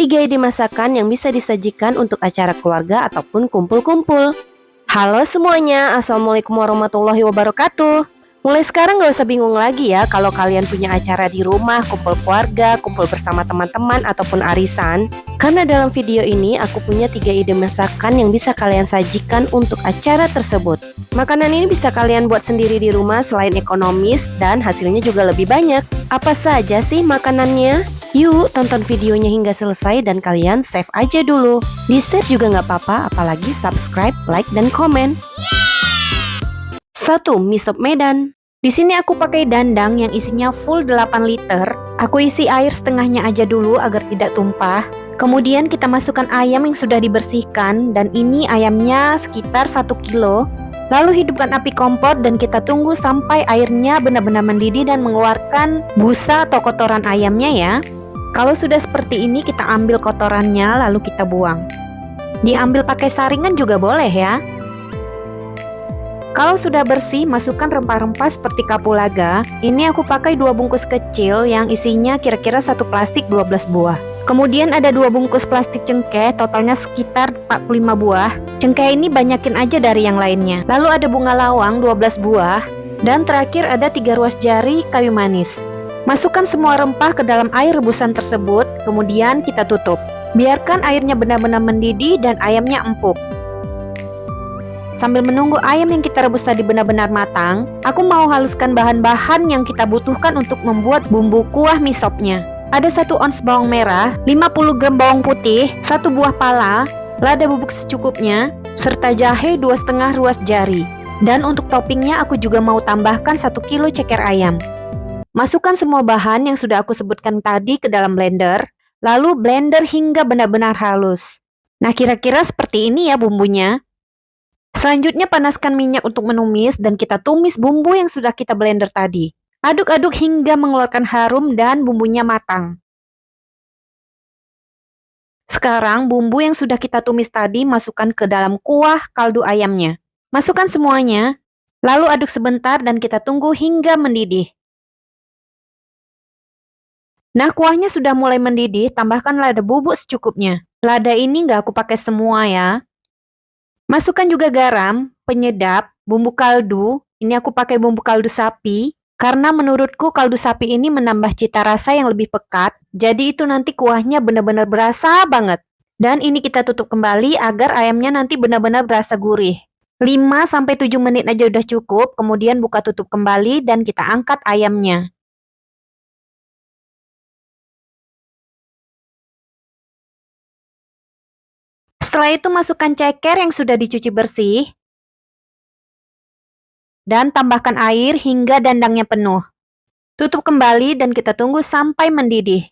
3 ide masakan yang bisa disajikan untuk acara keluarga ataupun kumpul-kumpul. Halo semuanya, Assalamualaikum warahmatullahi wabarakatuh. Mulai sekarang gak usah bingung lagi ya kalau kalian punya acara di rumah, kumpul keluarga, kumpul bersama teman-teman ataupun arisan. Karena dalam video ini aku punya 3 ide masakan yang bisa kalian sajikan untuk acara tersebut. Makanan ini bisa kalian buat sendiri di rumah selain ekonomis dan hasilnya juga lebih banyak. Apa saja sih makanannya? Yuk tonton videonya hingga selesai dan kalian save aja dulu. Di save juga nggak apa-apa, apalagi subscribe, like, dan komen. 1. Mie sop Medan. Di sini aku pakai dandang yang isinya full 8 liter. Aku isi air setengahnya aja dulu agar tidak tumpah. Kemudian kita masukkan ayam yang sudah dibersihkan, dan ini ayamnya sekitar 1 kilo. Lalu hidupkan api kompor dan kita tunggu sampai airnya benar-benar mendidih dan mengeluarkan busa atau kotoran ayamnya ya. Kalau sudah seperti ini kita ambil kotorannya lalu kita buang. Diambil pakai saringan juga boleh ya. Kalau sudah bersih, masukkan rempah-rempah seperti kapulaga. Ini aku pakai 2 bungkus kecil yang isinya kira-kira 1 plastik 12 buah. Kemudian ada 2 bungkus plastik cengkeh, totalnya sekitar 45 buah. Cengkeh ini banyakin aja dari yang lainnya. Lalu ada bunga lawang 12 buah. Dan terakhir ada 3 ruas jari kayu manis. Masukkan semua rempah ke dalam air rebusan tersebut, kemudian kita tutup. Biarkan airnya benar-benar mendidih dan ayamnya empuk. Sambil menunggu ayam yang kita rebus tadi benar-benar matang, aku mau haluskan bahan-bahan yang kita butuhkan untuk membuat bumbu kuah mie sopnya. Ada 1 ons bawang merah, 50 gram bawang putih, 1 buah pala, lada bubuk secukupnya, serta jahe 2,5 ruas jari. Dan untuk toppingnya aku juga mau tambahkan 1 kilo ceker ayam. Masukkan semua bahan yang sudah aku sebutkan tadi ke dalam blender, lalu blender hingga benar-benar halus. Nah, kira-kira seperti ini ya bumbunya. Selanjutnya panaskan minyak untuk menumis dan kita tumis bumbu yang sudah kita blender tadi. Aduk-aduk hingga mengeluarkan harum dan bumbunya matang. Sekarang bumbu yang sudah kita tumis tadi masukkan ke dalam kuah kaldu ayamnya. Masukkan semuanya, lalu aduk sebentar dan kita tunggu hingga mendidih. Nah, kuahnya sudah mulai mendidih, tambahkan lada bubuk secukupnya. Lada ini nggak aku pakai semua ya. Masukkan juga garam, penyedap, bumbu kaldu. Ini aku pakai bumbu kaldu sapi, karena menurutku kaldu sapi ini menambah cita rasa yang lebih pekat. Jadi itu nanti kuahnya benar-benar berasa banget. Dan ini kita tutup kembali agar ayamnya nanti benar-benar berasa gurih. 5-7 menit aja udah cukup, kemudian buka tutup kembali dan kita angkat ayamnya. Setelah itu masukkan ceker yang sudah dicuci bersih dan tambahkan air hingga dandangnya penuh. Tutup kembali dan kita tunggu sampai mendidih.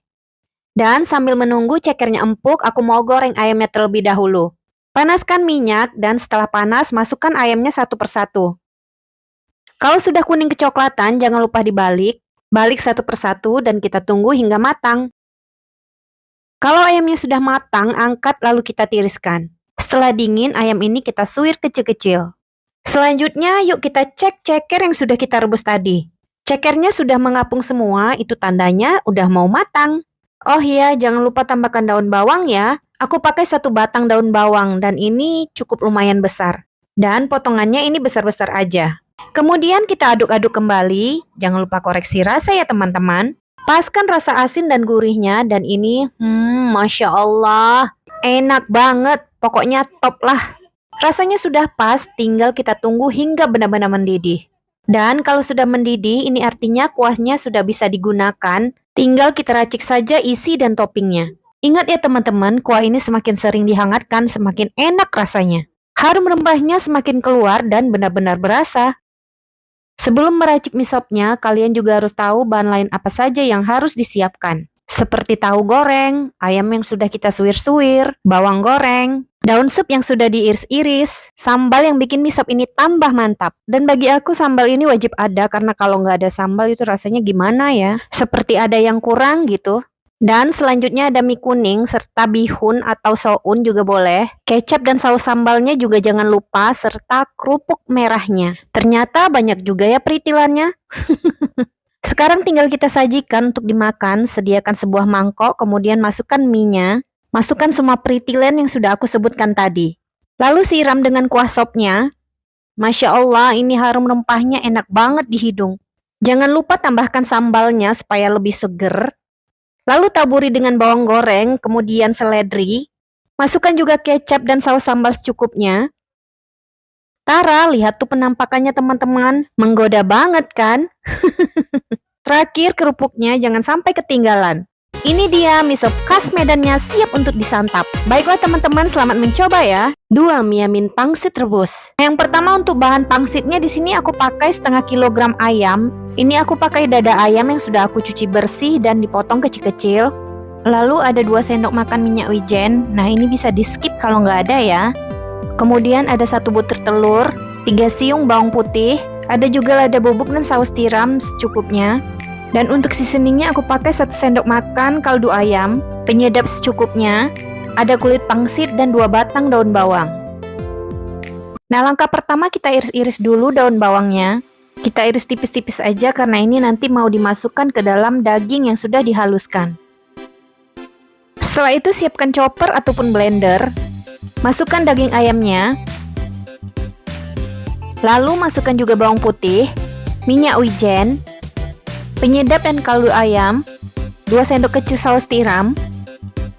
Dan sambil menunggu cekernya empuk, aku mau goreng ayamnya terlebih dahulu. Panaskan minyak dan setelah panas masukkan ayamnya satu persatu. Kalau sudah kuning kecoklatan jangan lupa dibalik. Balik satu persatu dan kita tunggu hingga matang. Kalau ayamnya sudah matang, angkat lalu kita tiriskan. Setelah dingin, ayam ini kita suir kecil-kecil. Selanjutnya, yuk kita cek ceker yang sudah kita rebus tadi. Cekernya sudah mengapung semua, itu tandanya udah mau matang. Oh iya, jangan lupa tambahkan daun bawang ya. Aku pakai 1 batang daun bawang dan ini cukup lumayan besar. Dan potongannya ini besar-besar aja. Kemudian kita aduk-aduk kembali. Jangan lupa koreksi rasa ya teman-teman. Paskan rasa asin dan gurihnya dan ini, Masya Allah, enak banget, pokoknya top lah. Rasanya sudah pas, tinggal kita tunggu hingga benar-benar mendidih. Dan kalau sudah mendidih, ini artinya kuahnya sudah bisa digunakan, tinggal kita racik saja isi dan toppingnya. Ingat ya teman-teman, kuah ini semakin sering dihangatkan, semakin enak rasanya. Harum rempahnya semakin keluar dan benar-benar berasa. Sebelum meracik mie sopnya, kalian juga harus tahu bahan lain apa saja yang harus disiapkan. Seperti tahu goreng, ayam yang sudah kita suir-suir, bawang goreng, daun sup yang sudah diiris-iris, sambal yang bikin mie sop ini tambah mantap. Dan bagi aku sambal ini wajib ada karena kalau nggak ada sambal itu rasanya gimana ya? Seperti ada yang kurang gitu. Dan selanjutnya ada mie kuning serta bihun atau soun juga boleh. Kecap dan saus sambalnya juga jangan lupa serta kerupuk merahnya. Ternyata banyak juga ya peritilannya. Sekarang tinggal kita sajikan untuk dimakan. Sediakan sebuah mangkok, kemudian masukkan mie-nya. Masukkan semua peritilen yang sudah aku sebutkan tadi. Lalu siram dengan kuah sopnya. Masya Allah, ini harum rempahnya enak banget di hidung. Jangan lupa tambahkan sambalnya supaya lebih seger. Lalu taburi dengan bawang goreng, kemudian seledri. Masukkan juga kecap dan saus sambal secukupnya. Tara, lihat tuh penampakannya teman-teman. Menggoda banget kan? Terakhir kerupuknya jangan sampai ketinggalan. Ini dia mie sop khas Medannya siap untuk disantap. Baiklah teman-teman, selamat mencoba ya. 2 mie min pangsit rebus. Yang pertama untuk bahan pangsitnya di sini aku pakai setengah kilogram ayam. Ini aku pakai dada ayam yang sudah aku cuci bersih dan dipotong kecil-kecil. Lalu ada 2 sendok makan minyak wijen. Nah ini bisa di skip kalau nggak ada ya. Kemudian ada 1 butir telur, 3 siung bawang putih, ada juga lada bubuk dan saus tiram secukupnya. Dan untuk seasoningnya aku pakai 1 sendok makan kaldu ayam, penyedap secukupnya, ada kulit pangsit dan 2 batang daun bawang. Nah langkah pertama kita iris-iris dulu daun bawangnya. Kita iris tipis-tipis aja karena ini nanti mau dimasukkan ke dalam daging yang sudah dihaluskan. Setelah itu siapkan chopper ataupun blender. Masukkan daging ayamnya. Lalu masukkan juga bawang putih, minyak wijen, penyedap dan kaldu ayam, 2 sendok kecil saus tiram,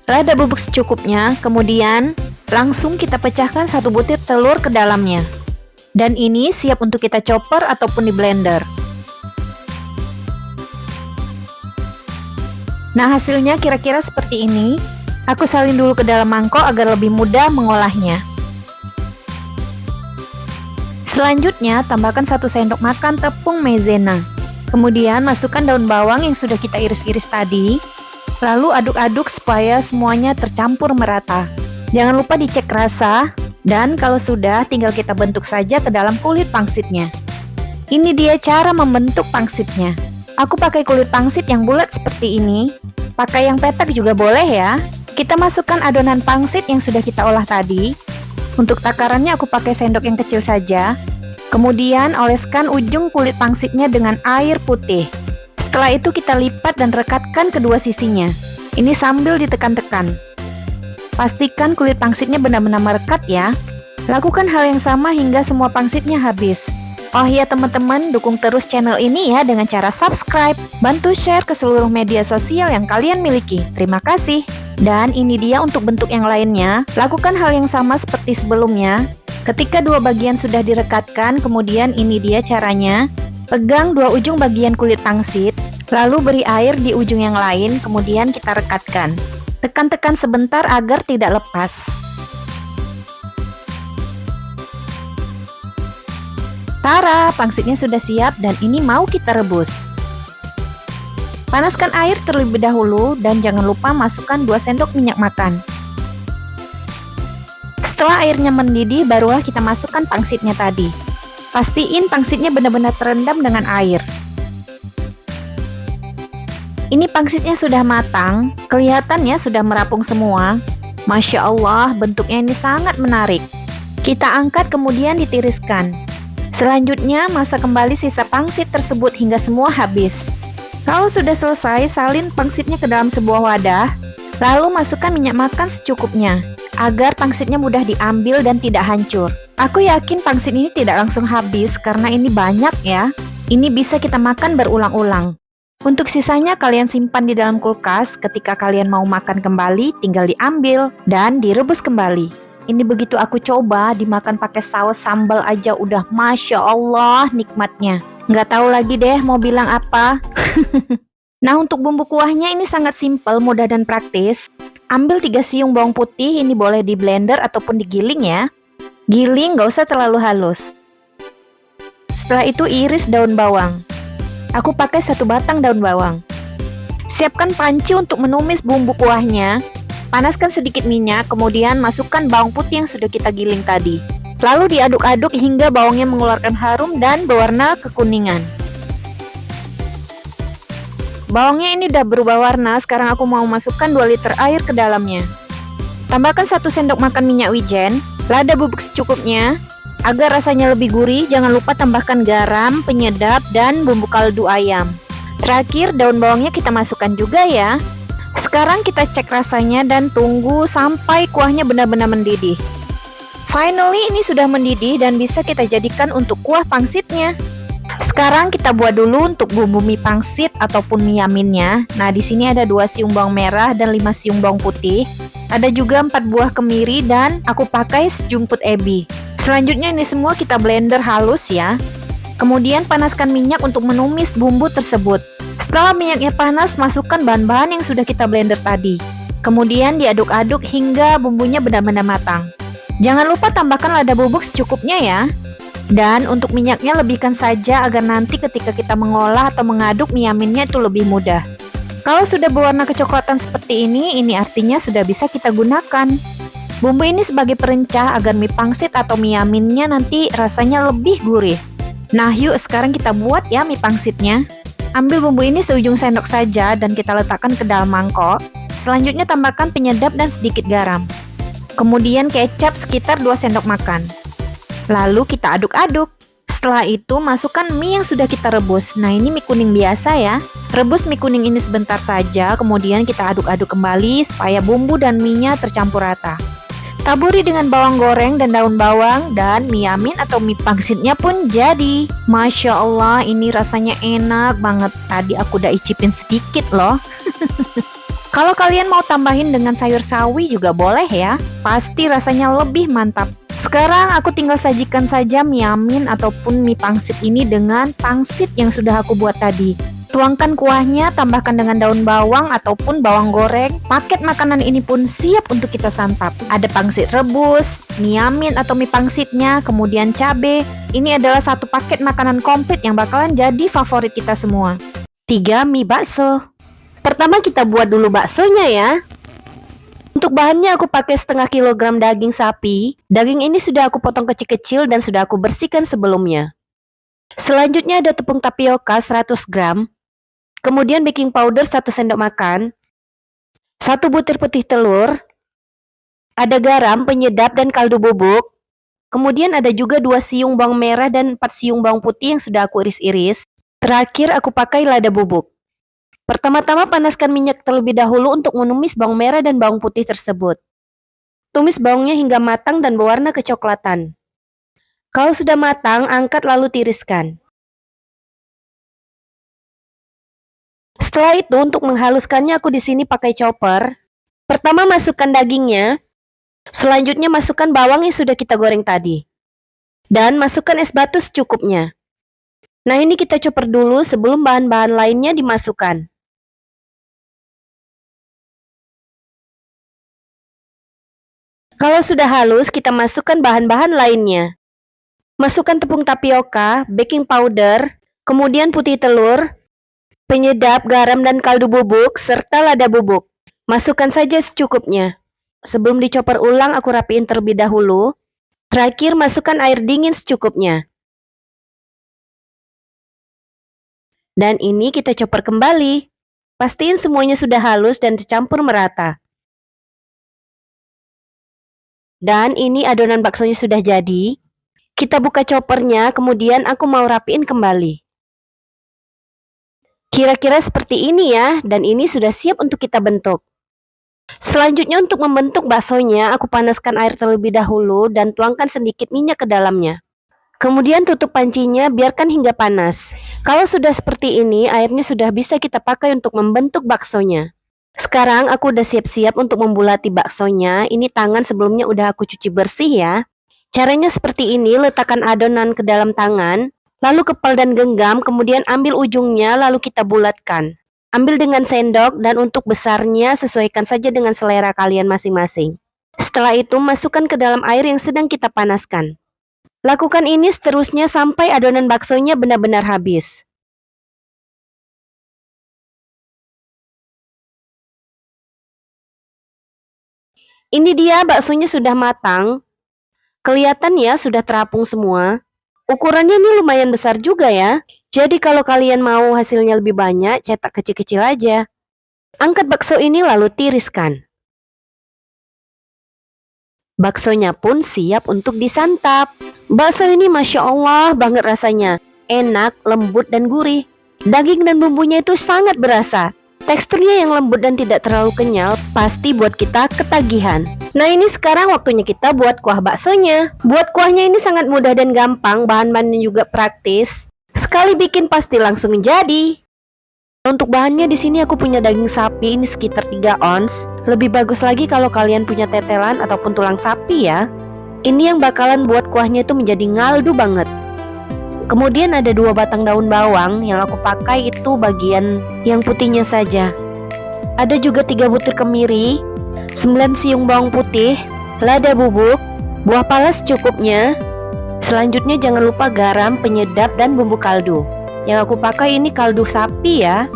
lada bubuk secukupnya, kemudian langsung kita pecahkan 1 butir telur ke dalamnya. Dan ini siap untuk kita chopper ataupun di blender. Nah hasilnya kira-kira seperti ini. Aku salin dulu ke dalam mangkok agar lebih mudah mengolahnya. Selanjutnya tambahkan 1 sendok makan tepung maizena. Kemudian masukkan daun bawang yang sudah kita iris-iris tadi. Lalu aduk-aduk supaya semuanya tercampur merata. Jangan lupa dicek rasa. Dan kalau sudah, tinggal kita bentuk saja ke dalam kulit pangsitnya. Ini dia cara membentuk pangsitnya. Aku pakai kulit pangsit yang bulat seperti ini. Pakai yang petak juga boleh ya. Kita masukkan adonan pangsit yang sudah kita olah tadi. Untuk takarannya aku pakai sendok yang kecil saja. Kemudian oleskan ujung kulit pangsitnya dengan air putih. Setelah itu kita lipat dan rekatkan kedua sisinya. Ini sambil ditekan-tekan. Pastikan kulit pangsitnya benar-benar merekat ya. Lakukan hal yang sama hingga semua pangsitnya habis. Oh iya teman-teman, dukung terus channel ini ya dengan cara subscribe. Bantu share ke seluruh media sosial yang kalian miliki. Terima kasih. Dan ini dia untuk bentuk yang lainnya. Lakukan hal yang sama seperti sebelumnya. Ketika 2 bagian sudah direkatkan, kemudian ini dia caranya. Pegang 2 ujung bagian kulit pangsit, lalu beri air di ujung yang lain, kemudian kita rekatkan. Tekan-tekan sebentar agar tidak lepas. Tara, pangsitnya sudah siap dan ini mau kita rebus. Panaskan air terlebih dahulu dan jangan lupa masukkan 2 sendok minyak makan. Setelah airnya mendidih, barulah kita masukkan pangsitnya tadi. Pastiin pangsitnya benar-benar terendam dengan air. Ini pangsitnya sudah matang, kelihatannya sudah merapung semua. Masya Allah, bentuknya ini sangat menarik. Kita angkat kemudian ditiriskan. Selanjutnya, masak kembali sisa pangsit tersebut hingga semua habis. Kalau sudah selesai, salin pangsitnya ke dalam sebuah wadah. Lalu masukkan minyak makan secukupnya, agar pangsitnya mudah diambil dan tidak hancur. Aku yakin pangsit ini tidak langsung habis karena ini banyak ya. Ini bisa kita makan berulang-ulang. Untuk sisanya kalian simpan di dalam kulkas, ketika kalian mau makan kembali tinggal diambil dan direbus kembali. Ini begitu aku coba dimakan pakai saus sambal aja udah Masya Allah nikmatnya. Nggak tahu lagi deh mau bilang apa. Nah untuk bumbu kuahnya ini sangat simpel, mudah dan praktis. Ambil 3 siung bawang putih, ini boleh di blender ataupun digiling ya. Giling nggak usah terlalu halus. Setelah itu iris daun bawang. Aku pakai 1 batang daun bawang. Siapkan panci untuk menumis bumbu kuahnya. Panaskan sedikit minyak, kemudian masukkan bawang putih yang sudah kita giling tadi. Lalu diaduk-aduk hingga bawangnya mengeluarkan harum dan berwarna kekuningan. Bawangnya ini udah berubah warna, sekarang aku mau masukkan 2 liter air ke dalamnya. Tambahkan 1 sendok makan minyak wijen, lada bubuk secukupnya. Agar rasanya lebih gurih, jangan lupa tambahkan garam, penyedap, dan bumbu kaldu ayam. Terakhir, daun bawangnya kita masukkan juga ya. Sekarang kita cek rasanya dan tunggu sampai kuahnya benar-benar mendidih. Finally ini sudah mendidih dan bisa kita jadikan untuk kuah pangsitnya. Sekarang kita buat dulu untuk bumbu mie pangsit ataupun mie yaminnya. Nah, di sini ada 2 siung bawang merah dan 5 siung bawang putih. Ada juga 4 buah kemiri dan aku pakai sejumput ebi. Selanjutnya ini semua kita blender halus ya. Kemudian panaskan minyak untuk menumis bumbu tersebut. Setelah minyaknya panas, masukkan bahan-bahan yang sudah kita blender tadi. Kemudian diaduk-aduk hingga bumbunya benar-benar matang. Jangan lupa tambahkan lada bubuk secukupnya ya. Dan untuk minyaknya lebihkan saja agar nanti ketika kita mengolah atau mengaduk mie yaminnya itu lebih mudah. Kalau sudah berwarna kecoklatan seperti ini artinya sudah bisa kita gunakan. Bumbu ini sebagai perencah agar mie pangsit atau mie yaminnya nanti rasanya lebih gurih. Nah yuk sekarang kita buat ya mie pangsitnya. Ambil bumbu ini seujung sendok saja dan kita letakkan ke dalam mangkok. Selanjutnya tambahkan penyedap dan sedikit garam. Kemudian kecap sekitar 2 sendok makan. Lalu kita aduk-aduk. Setelah itu masukkan mie yang sudah kita rebus. Nah ini mie kuning biasa ya. Rebus mie kuning ini sebentar saja, kemudian kita aduk-aduk kembali supaya bumbu dan mie-nya tercampur rata. Taburi dengan bawang goreng dan daun bawang dan mie yamin atau mie pangsitnya pun jadi. Masya Allah ini rasanya enak banget. Tadi aku udah icipin sedikit loh. Kalau kalian mau tambahin dengan sayur sawi juga boleh ya. Pasti rasanya lebih mantap. Sekarang aku tinggal sajikan saja mie yamin ataupun mie pangsit ini dengan pangsit yang sudah aku buat tadi. Tuangkan kuahnya, tambahkan dengan daun bawang ataupun bawang goreng. Paket makanan ini pun siap untuk kita santap. Ada pangsit rebus, mie yamin atau mie pangsitnya, kemudian cabe. Ini adalah satu paket makanan komplit yang bakalan jadi favorit kita semua. 3. Mie bakso. Pertama kita buat dulu baksonya ya. Untuk bahannya aku pakai setengah kilogram daging sapi. Daging ini sudah aku potong kecil-kecil dan sudah aku bersihkan sebelumnya. Selanjutnya ada tepung tapioka 100 gram. Kemudian baking powder 1 sendok makan. 1 butir putih telur. Ada garam, penyedap dan kaldu bubuk. Kemudian ada juga 2 siung bawang merah dan 4 siung bawang putih yang sudah aku iris-iris. Terakhir aku pakai lada bubuk. Pertama-tama panaskan minyak terlebih dahulu untuk menumis bawang merah dan bawang putih tersebut. Tumis bawangnya hingga matang dan berwarna kecoklatan. Kalau sudah matang, angkat lalu tiriskan. Setelah itu untuk menghaluskannya aku di sini pakai chopper. Pertama masukkan dagingnya. Selanjutnya masukkan bawang yang sudah kita goreng tadi. Dan masukkan es batu secukupnya. Nah ini kita chopper dulu sebelum bahan-bahan lainnya dimasukkan. Kalau sudah halus, kita masukkan bahan-bahan lainnya. Masukkan tepung tapioka, baking powder, kemudian putih telur, penyedap, garam dan kaldu bubuk, serta lada bubuk. Masukkan saja secukupnya. Sebelum dicoper ulang, aku rapiin terlebih dahulu. Terakhir, masukkan air dingin secukupnya. Dan ini kita coper kembali. Pastiin semuanya sudah halus dan tercampur merata. Dan ini adonan baksonya sudah jadi. Kita buka choppernya, kemudian aku mau rapiin kembali. Kira-kira seperti ini ya, dan ini sudah siap untuk kita bentuk. Selanjutnya untuk membentuk baksonya, aku panaskan air terlebih dahulu dan tuangkan sedikit minyak ke dalamnya. Kemudian tutup pancinya, biarkan hingga panas. Kalau sudah seperti ini, airnya sudah bisa kita pakai untuk membentuk baksonya. Sekarang aku udah siap-siap untuk membulati baksonya. Ini tangan sebelumnya udah aku cuci bersih ya. Caranya seperti ini, letakkan adonan ke dalam tangan, lalu kepal dan genggam, kemudian ambil ujungnya lalu kita bulatkan. Ambil dengan sendok dan untuk besarnya sesuaikan saja dengan selera kalian masing-masing. Setelah itu masukkan ke dalam air yang sedang kita panaskan. Lakukan ini seterusnya sampai adonan baksonya benar-benar habis. Ini dia baksonya sudah matang. Kelihatan ya sudah terapung semua. Ukurannya ini lumayan besar juga ya. Jadi kalau kalian mau hasilnya lebih banyak, cetak kecil-kecil aja. Angkat bakso ini lalu tiriskan. Baksonya pun siap untuk disantap. Bakso ini Masya Allah banget rasanya. Enak, lembut dan gurih. Daging dan bumbunya itu sangat berasa. Teksturnya yang lembut dan tidak terlalu kenyal pasti buat kita ketagihan. Nah, ini sekarang waktunya kita buat kuah baksonya. Buat kuahnya ini sangat mudah dan gampang, bahan-bahannya juga praktis. Sekali bikin pasti langsung jadi. Untuk bahannya di sini aku punya daging sapi ini sekitar 3 ons. Lebih bagus lagi kalau kalian punya tetelan ataupun tulang sapi ya. Ini yang bakalan buat kuahnya itu menjadi ngaldu banget. Kemudian ada 2 batang daun bawang yang aku pakai itu bagian yang putihnya saja. Ada juga 3 butir kemiri, 9 siung bawang putih, lada bubuk, buah palas cukupnya. Selanjutnya jangan lupa garam, penyedap, dan bumbu kaldu. Yang aku pakai ini kaldu sapi ya.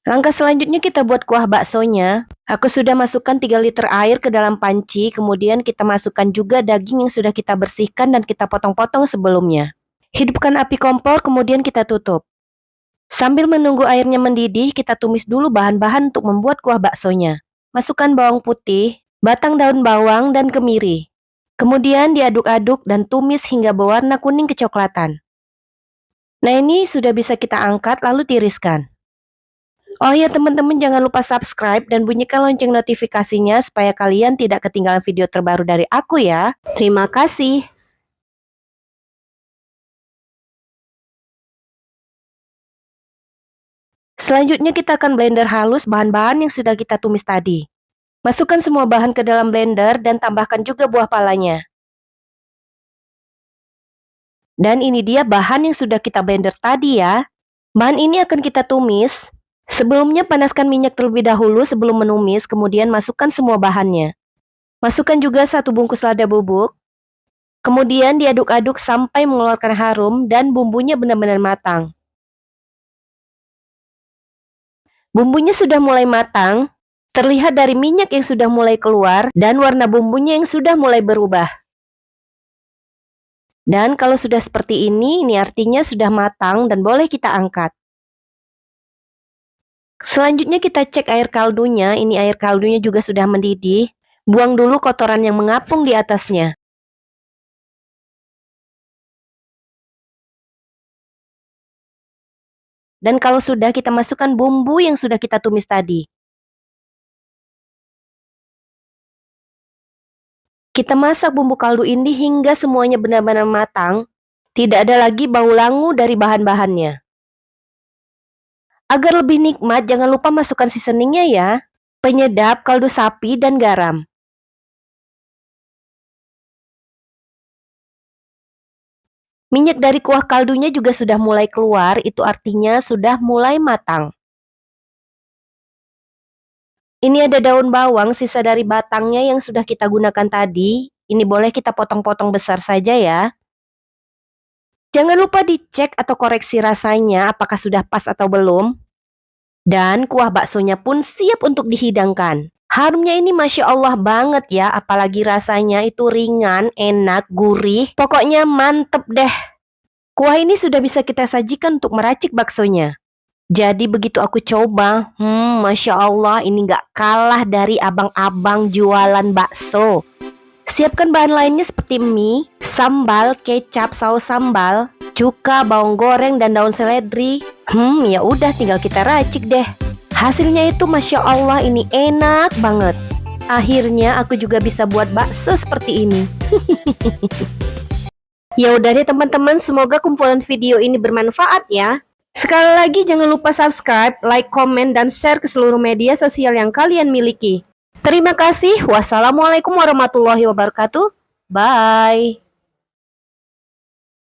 Langkah selanjutnya kita buat kuah baksonya. Aku sudah masukkan 3 liter air ke dalam panci. Kemudian kita masukkan juga daging yang sudah kita bersihkan dan kita potong-potong sebelumnya. Hidupkan api kompor, kemudian kita tutup. Sambil menunggu airnya mendidih, kita tumis dulu bahan-bahan untuk membuat kuah baksonya. Masukkan bawang putih, batang daun bawang, dan kemiri. Kemudian diaduk-aduk dan tumis hingga berwarna kuning kecoklatan. Nah, ini sudah bisa kita angkat lalu tiriskan. Oh ya teman-teman, jangan lupa subscribe dan bunyikan lonceng notifikasinya supaya kalian tidak ketinggalan video terbaru dari aku ya. Terima kasih. Selanjutnya kita akan blender halus bahan-bahan yang sudah kita tumis tadi. Masukkan semua bahan ke dalam blender dan tambahkan juga buah palanya. Dan ini dia bahan yang sudah kita blender tadi ya. Bahan ini akan kita tumis. Sebelumnya panaskan minyak terlebih dahulu sebelum menumis, kemudian masukkan semua bahannya. Masukkan juga 1 bungkus lada bubuk. Kemudian diaduk-aduk sampai mengeluarkan harum dan bumbunya benar-benar matang. Bumbunya sudah mulai matang, terlihat dari minyak yang sudah mulai keluar dan warna bumbunya yang sudah mulai berubah. Dan kalau sudah seperti ini artinya sudah matang dan boleh kita angkat. Selanjutnya kita cek air kaldunya, ini air kaldunya juga sudah mendidih. Buang dulu kotoran yang mengapung di atasnya. Dan kalau sudah, kita masukkan bumbu yang sudah kita tumis tadi. Kita masak bumbu kaldu ini hingga semuanya benar-benar matang. Tidak ada lagi bau langu dari bahan-bahannya. Agar lebih nikmat, jangan lupa masukkan seasoningnya ya. Penyedap, kaldu sapi, dan garam. Minyak dari kuah kaldunya juga sudah mulai keluar, itu artinya sudah mulai matang. Ini ada daun bawang sisa dari batangnya yang sudah kita gunakan tadi. Ini boleh kita potong-potong besar saja ya. Jangan lupa dicek atau koreksi rasanya apakah sudah pas atau belum. Dan kuah baksonya pun siap untuk dihidangkan. Harumnya ini Masya Allah banget ya, apalagi rasanya itu ringan, enak, gurih. Pokoknya mantep deh. Kuah ini sudah bisa kita sajikan untuk meracik baksonya. Jadi begitu aku coba, Masya Allah ini gak kalah dari abang-abang jualan bakso. Siapkan bahan lainnya seperti mie, sambal, kecap, saus sambal, cuka, bawang goreng, dan daun seledri. Ya udah tinggal kita racik deh. Hasilnya itu Masya Allah ini enak banget. Akhirnya aku juga bisa buat bakso seperti ini. Ya udah deh teman-teman, semoga kumpulan video ini bermanfaat ya. Sekali lagi jangan lupa subscribe, like, komen, dan share ke seluruh media sosial yang kalian miliki. Terima kasih. Wassalamualaikum warahmatullahi wabarakatuh. Bye.